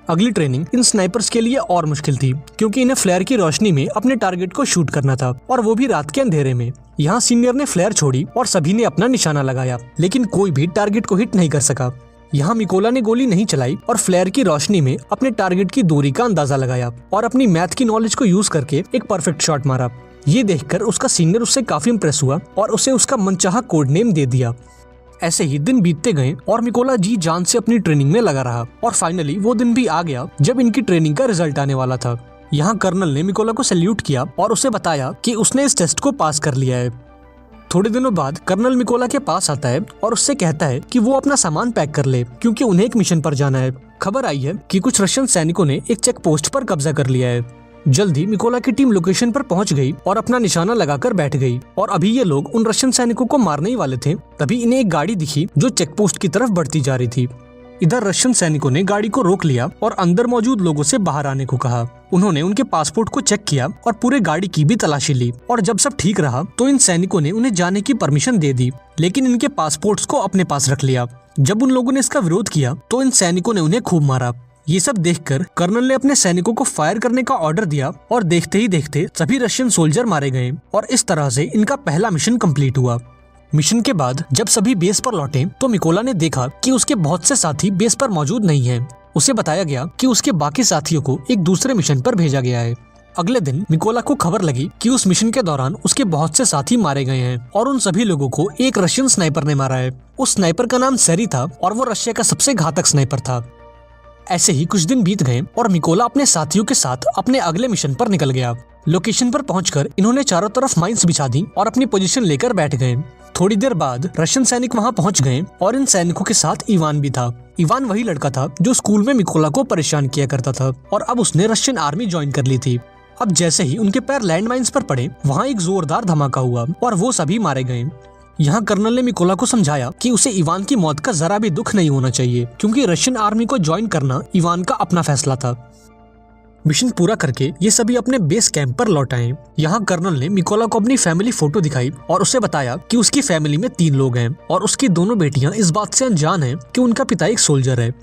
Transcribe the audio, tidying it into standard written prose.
अगली training in snipers के लिए और मुश्किल थी, क्योंकि इन्हें फ्लेयर की रोशनी में अपने टारगेट को शूट करना था, और वो भी रात के अंधेरे में। यहाँ सीनियर ने फ्लेयर छोड़ी और सभी ने अपना निशाना लगाया, लेकिन कोई भी टारगेट को हिट नहीं कर सका। यहाँ मिकोला ने गोली नहीं चलाई और फ्लेयर की रोशनी में अपने टारगेट की दूरी का अंदाजा लगाया और अपनी मैथ की नॉलेज को यूज करके एक परफेक्ट शॉट मारा। ये देखकर उसका सीनियर उससे काफी इम्प्रेस हुआ और उसे उसका मनचाहा कोड नेम दे दिया। ऐसे ही दिन बीतते गए और मिकोला जी जान से अपनी ट्रेनिंग में लगा रहा, और फाइनली वो दिन भी आ गया जब इनकी ट्रेनिंग का रिजल्ट आने वाला था। यहाँ कर्नल ने मिकोला को सैल्यूट किया और उसे बताया कि उसने इस टेस्ट को पास कर लिया है। थोड़े दिनों बाद कर्नल मिकोला के पास आता है और उससे कहता है कि वो अपना सामान पैक कर ले, क्योंकि उन्हें एक मिशन पर जाना है। खबर आई है कि कुछ रशियन सैनिकों ने एक चेक पोस्ट पर कब्जा कर लिया है। जल्दी मिकोला की टीम लोकेशन पर पहुंच गई और अपना निशाना लगाकर बैठ गई, और अभी ये लोग उन रशियन सैनिकों को मारने ही वाले थे, तभी इन्हें एक गाड़ी दिखी जो चेक पोस्ट की तरफ बढ़ती जा रही थी। इधर रशियन सैनिकों ने गाड़ी को रोक लिया और अंदर मौजूद लोगों से बाहर आने को कहा। उन्होंने उनके पासपोर्ट को चेक किया और पूरे गाड़ी की भी तलाशी ली, और जब सब ठीक रहा तो इन सैनिकों ने उन्हें जाने की परमिशन दे दी, लेकिन इनके पासपोर्ट्स को अपने पास रख लिया। जब उन लोगों ने इसका विरोध किया तो इन सैनिकों ने उन्हें खूब मारा। ये सब देखकर कर्नल ने अपने सैनिकों को फायर करने का ऑर्डर दिया, और देखते ही देखते सभी रशियन सोल्जर मारे गए, और इस तरह से इनका पहला मिशन कंप्लीट हुआ। मिशन के बाद जब सभी बेस पर लौटे तो मिकोला ने देखा कि उसके बहुत से साथी बेस पर मौजूद नहीं हैं। उसे बताया गया कि उसके बाकी साथियों को एक दूसरे मिशन पर भेजा गया है। अगले दिन मिकोला को खबर लगी कि उस मिशन के दौरान उसके बहुत से साथी मारे गए हैं, और उन सभी लोगों को एक रशियन स्नाइपर ने मारा है। उस स्नाइपर का नाम सेरी था और वो रशिया का सबसे घातक स्नाइपर था। ऐसे ही कुछ दिन बीत गए और मिकोला अपने साथियों के साथ अपने अगले मिशन पर निकल गया। लोकेशन पर पहुंचकर इन्होंने चारों तरफ माइंस बिछा दी और अपनी पोजीशन लेकर बैठ गए। थोड़ी देर बाद रशियन सैनिक वहां पहुंच गए और इन सैनिकों के साथ इवान भी था। इवान वही लड़का था जो स्कूल में मिकोला को परेशान किया करता था, और अब उसने रशियन आर्मी ज्वाइन कर ली थी। अब जैसे ही उनके पैर लैंड माइंस पर पड़े, वहाँ एक जोरदार धमाका हुआ और वो सभी मारे गए। यहाँ कर्नल ने मिकोला को समझाया कि उसे इवान की मौत का जरा भी दुख नहीं होना चाहिए, क्योंकि रशियन आर्मी को ज्वाइन करना इवान का अपना फैसला था। मिशन पूरा करके ये सभी अपने बेस कैंप पर लौट आए। यहाँ कर्नल ने मिकोला को अपनी फैमिली फोटो दिखाई और उसे बताया कि उसकी फैमिली में 3 लोग हैं और उसकी दोनों बेटियां इस बात से अनजान हैं कि उनका पिता एक सोल्जर है।